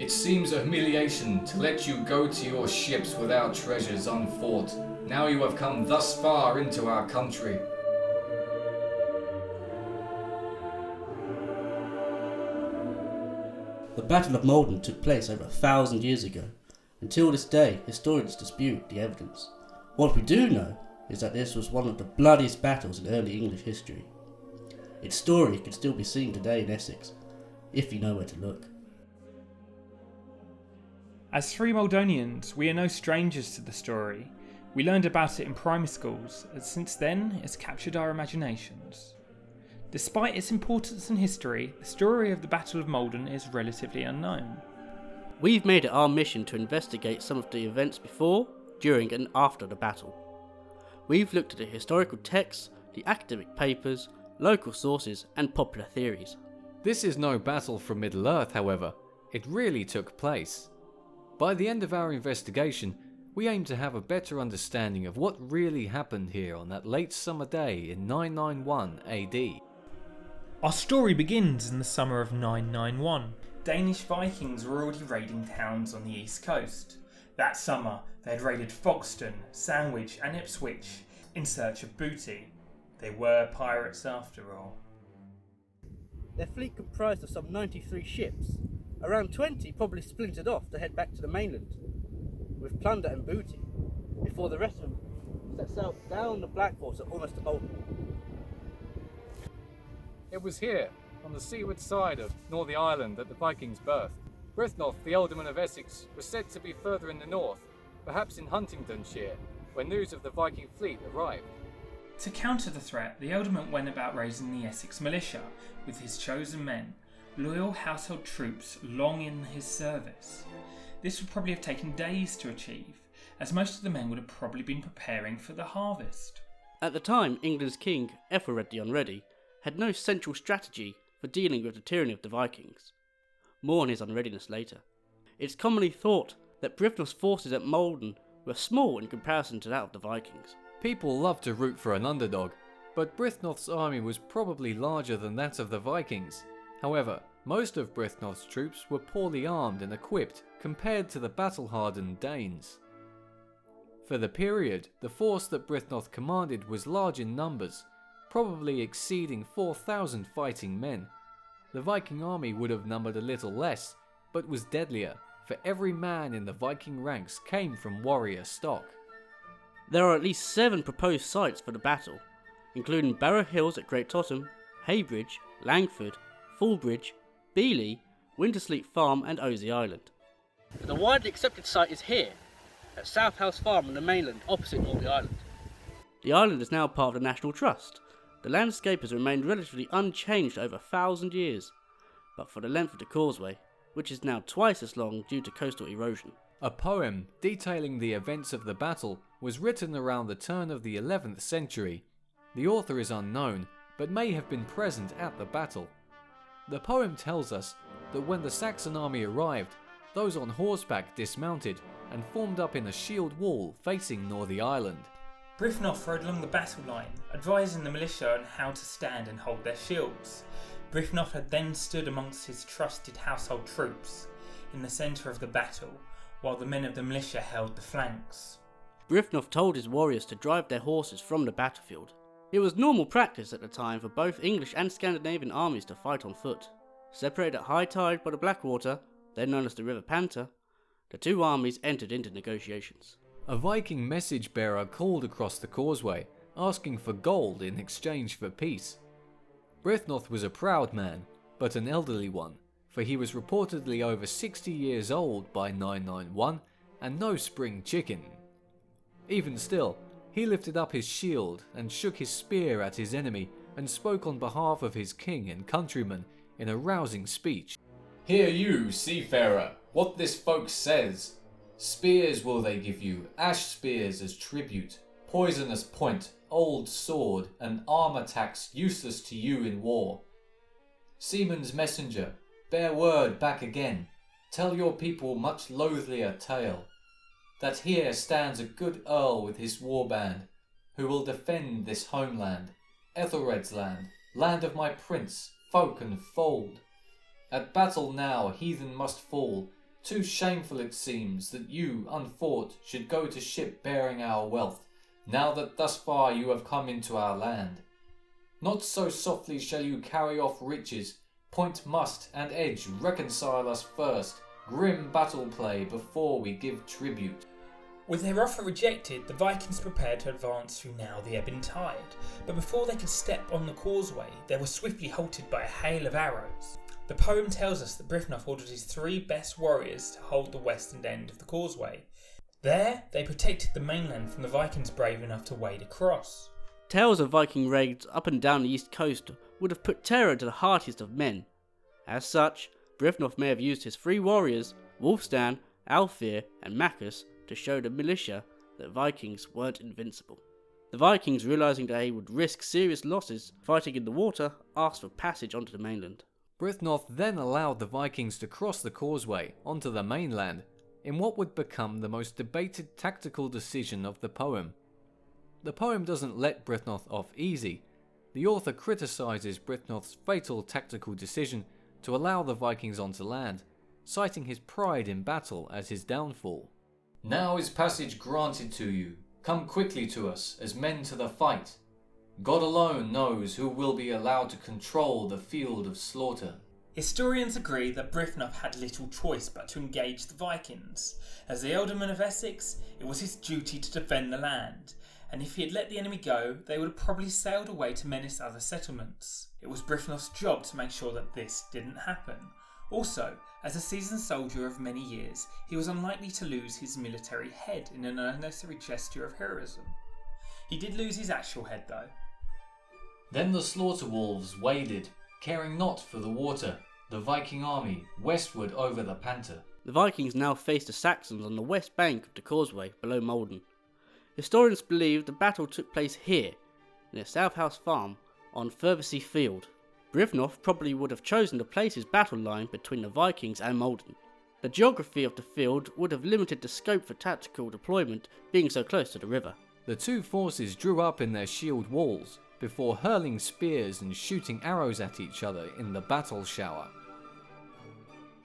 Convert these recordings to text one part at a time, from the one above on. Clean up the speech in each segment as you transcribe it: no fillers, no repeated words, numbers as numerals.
It seems a humiliation to let you go to your ships without treasures unfought. Now you have come thus far into our country. The Battle of Maldon took place over 1,000 years ago. Until this day, historians dispute the evidence. What we do know is that this was one of the bloodiest battles in early English history. Its story can still be seen today in Essex, if you know where to look. As three Maldonians, we are no strangers to the story. We learned about it in primary schools, and since then it's captured our imaginations. Despite its importance in history, the story of the Battle of Maldon is relatively unknown. We've made it our mission to investigate some of the events before, during and after the battle. We've looked at the historical texts, the academic papers, local sources and popular theories. This is no battle from Middle-earth, however. It really took place. By the end of our investigation, we aim to have a better understanding of what really happened here on that late summer day in 991 AD. Our story begins in the summer of 991. Danish Vikings were already raiding towns on the east coast. That summer, they had raided Folkestone, Sandwich and Ipswich in search of booty. They were pirates after all. Their fleet comprised of some 93 ships. Around 20 probably splintered off to head back to the mainland, with plunder and booty, before the rest of them set sail down the Blackwater almost to Malden. It was here, on the seaward side of Northey Island, that the Vikings birthed. Brithnoth, the Alderman of Essex, was said to be further in the north, perhaps in Huntingdonshire, when news of the Viking fleet arrived. To counter the threat, the Alderman went about raising the Essex militia with his chosen men, loyal household troops long in his service. This would probably have taken days to achieve, as most of the men would have probably been preparing for the harvest. At the time, England's king, Aethelred the Unready, had no central strategy for dealing with the tyranny of the Vikings. More on his unreadiness later. It's commonly thought that Brithnoth's forces at Malden were small in comparison to that of the Vikings. People love to root for an underdog, but Brithnoth's army was probably larger than that of the Vikings. However, most of Brithnoth's troops were poorly armed and equipped compared to the battle-hardened Danes. For the period, the force that Byrhtnoth commanded was large in numbers, probably exceeding 4,000 fighting men. The Viking army would have numbered a little less, but was deadlier, for every man in the Viking ranks came from warrior stock. There are at least 7 proposed sites for the battle, including Barrow Hills at Great Totham, Heybridge, Langford, Fallbridge, Beeley, Wintersleep Farm and Osey Island. The widely accepted site is here, at South House Farm on the mainland opposite Northey Island. The island is now part of the National Trust. The landscape has remained relatively unchanged over 1,000 years, but for the length of the causeway, which is now twice as long due to coastal erosion. A poem detailing the events of the battle was written around the turn of the 11th century. The author is unknown, but may have been present at the battle. The poem tells us that when the Saxon army arrived, those on horseback dismounted and formed up in a shield wall facing Northey Island. Brithnoth rode along the battle line, advising the militia on how to stand and hold their shields. Brithnoth had then stood amongst his trusted household troops in the centre of the battle, while the men of the militia held the flanks. Brithnoth told his warriors to drive their horses from the battlefield. It was normal practice at the time for both English and Scandinavian armies to fight on foot. Separated at high tide by the Blackwater, then known as the River Panther, the two armies entered into negotiations. A Viking message bearer called across the causeway, asking for gold in exchange for peace. Brithnoth was a proud man, but an elderly one, for he was reportedly over 60 years old by 991 and no spring chicken. Even still, he lifted up his shield and shook his spear at his enemy and spoke on behalf of his king and countrymen in a rousing speech. Hear you, seafarer, what this folk says. Spears will they give you, ash spears as tribute, poisonous point, old sword, and armour tax useless to you in war. Seaman's messenger, bear word back again, tell your people much loathlier tale, that here stands a good earl with his warband, who will defend this homeland, Aethelred's land, land of my prince, folk and fold. At battle now heathen must fall, Too shameful it seems that you, unfought, should go to ship bearing our wealth, now that thus far you have come into our land. Not so softly shall you carry off riches. Point must and edge reconcile us first. Grim battle play before we give tribute. With their offer rejected, the Vikings prepared to advance through now the ebbing tide, but before they could step on the causeway, they were swiftly halted by a hail of arrows. The poem tells us that Byrhtnoth ordered his 3 best warriors to hold the western end of the causeway. There, they protected the mainland from the Vikings brave enough to wade across. Tales of Viking raids up and down the east coast would have put terror to the heartiest of men. As such, Brithnoth may have used his 3 warriors, Wulfstan, Alfir and Maccus, to show the militia that Vikings weren't invincible. The Vikings, realising that they would risk serious losses fighting in the water, asked for passage onto the mainland. Brithnoth then allowed the Vikings to cross the causeway onto the mainland in what would become the most debated tactical decision of the poem. The poem doesn't let Brithnoth off easy. The author criticises Brithnoth's fatal tactical decision to allow the Vikings onto land, citing his pride in battle as his downfall. Now is passage granted to you. Come quickly to us as men to the fight. God alone knows who will be allowed to control the field of slaughter. Historians agree that Brithnoth had little choice but to engage the Vikings. As the Ealdorman of Essex, it was his duty to defend the land, and if he had let the enemy go, they would have probably sailed away to menace other settlements. It was Brithnoth's job to make sure that this didn't happen. Also, as a seasoned soldier of many years, he was unlikely to lose his military head in an unnecessary gesture of heroism. He did lose his actual head though. Then the slaughter wolves waded, caring not for the water, the Viking army westward over the Panther. The Vikings now faced the Saxons on the west bank of the causeway below Malden. Historians believe the battle took place here, near South House Farm, on Furbesey Field. Brithnoth probably would have chosen to place his battle line between the Vikings and Malden. The geography of the field would have limited the scope for tactical deployment, being so close to the river. The 2 forces drew up in their shield walls, before hurling spears and shooting arrows at each other in the battle shower.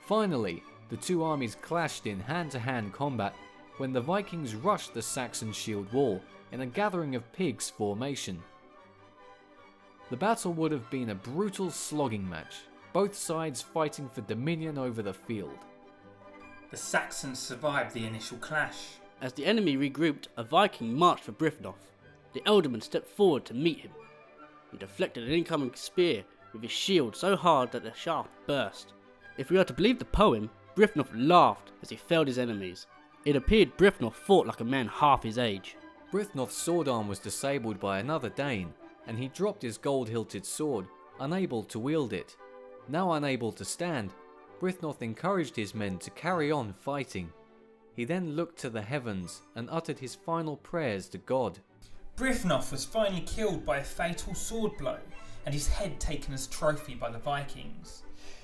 Finally, the 2 armies clashed in hand-to-hand combat when the Vikings rushed the Saxon shield wall in a gathering of pigs formation. The battle would have been a brutal slogging match, both sides fighting for dominion over the field. The Saxons survived the initial clash. As the enemy regrouped, a Viking marched for Brithnoth. The Ealdorman stepped forward to meet him and deflected an incoming spear with his shield so hard that the shaft burst. If we are to believe the poem, Brithnoth laughed as he felled his enemies. It appeared Brithnoth fought like a man half his age. Brithnoth's sword arm was disabled by another Dane, and he dropped his gold-hilted sword, unable to wield it. Now unable to stand, Brithnoth encouraged his men to carry on fighting. He then looked to the heavens and uttered his final prayers to God. Brithnoth was finally killed by a fatal sword blow, and his head taken as trophy by the Vikings.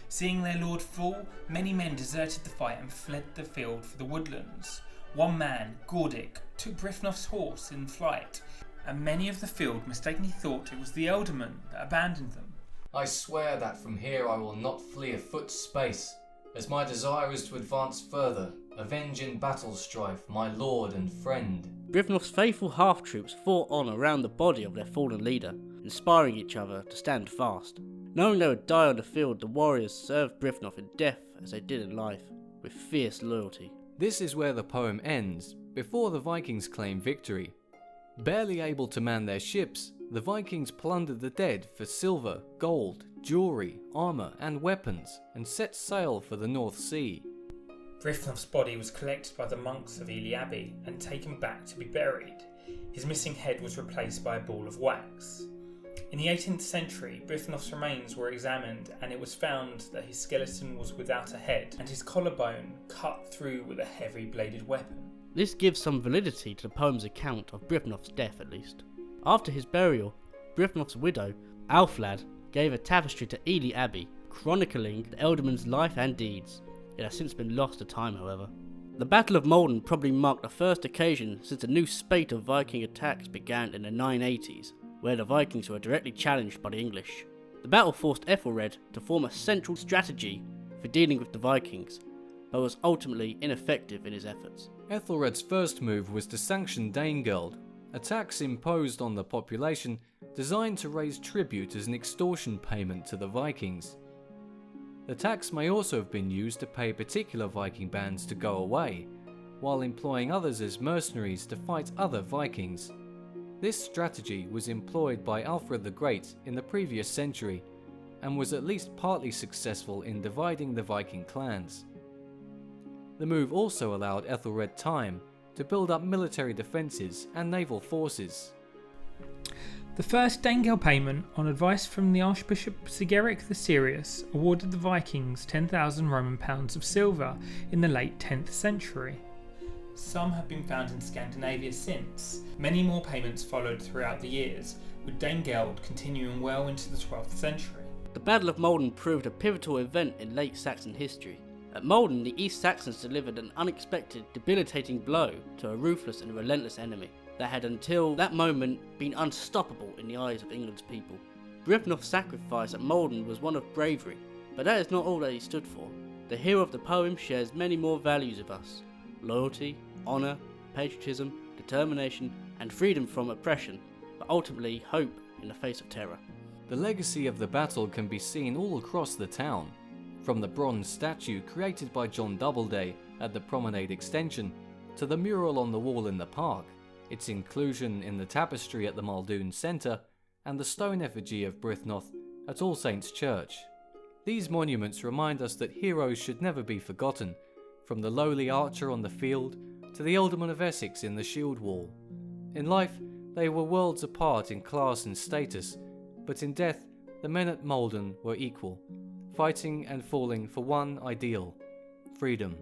Seeing their lord fall, many men deserted the fight and fled the field for the woodlands. One man, Gordic, took Brithnoth's horse in flight, and many of the field mistakenly thought it was the Ealdorman that abandoned them. I swear that from here I will not flee a foot's space, as my desire is to advance further, avenge in battle strife my lord and friend. Brithnoth's faithful half-troops fought on around the body of their fallen leader, inspiring each other to stand fast. Knowing they would die on the field, the warriors served Brithnoth in death as they did in life, with fierce loyalty. This is where the poem ends, before the Vikings claim victory. Barely able to man their ships, the Vikings plundered the dead for silver, gold, jewellery, armour and weapons, and set sail for the North Sea. Brithnoth's body was collected by the monks of Ely Abbey and taken back to be buried. His missing head was replaced by a ball of wax. In the 18th century, Brithnoth's remains were examined and it was found that his skeleton was without a head and his collarbone cut through with a heavy bladed weapon. This gives some validity to the poem's account of Brithnoth's death at least. After his burial, Brithnoth's widow, Aethelred, gave a tapestry to Ely Abbey, chronicling the Ealdorman's life and deeds. It has since been lost to time, however. The Battle of Maldon probably marked the first occasion since a new spate of Viking attacks began in the 980s, where the Vikings were directly challenged by the English. The battle forced Aethelred to form a central strategy for dealing with the Vikings, but was ultimately ineffective in his efforts. Aethelred's first move was to sanction Danegeld, a tax imposed on the population designed to raise tribute as an extortion payment to the Vikings. The tax may also have been used to pay particular Viking bands to go away, while employing others as mercenaries to fight other Vikings. This strategy was employed by Alfred the Great in the previous century, and was at least partly successful in dividing the Viking clans. The move also allowed Aethelred time to build up military defences and naval forces. The first Danegeld payment, on advice from the Archbishop Sigeric the Serious, awarded the Vikings 10,000 Roman pounds of silver in the late 10th century. Some have been found in Scandinavia since. Many more payments followed throughout the years, with Danegeld continuing well into the 12th century. The Battle of Maldon proved a pivotal event in late Saxon history. At Malden, the East Saxons delivered an unexpected, debilitating blow to a ruthless and relentless enemy that had until that moment been unstoppable in the eyes of England's people. Byrhtnoth's sacrifice at Malden was one of bravery, but that is not all that he stood for. The hero of the poem shares many more values of us: loyalty, honour, patriotism, determination, and freedom from oppression, but ultimately hope in the face of terror. The legacy of the battle can be seen all across the town, from the bronze statue created by John Doubleday at the promenade extension, to the mural on the wall in the park, its inclusion in the tapestry at the Maldon Centre, and the stone effigy of Brithnoth at All Saints Church. These monuments remind us that heroes should never be forgotten, from the lowly archer on the field to the Alderman of Essex in the shield wall. In life, they were worlds apart in class and status, but in death, the men at Malden were equal, fighting and falling for one ideal: freedom.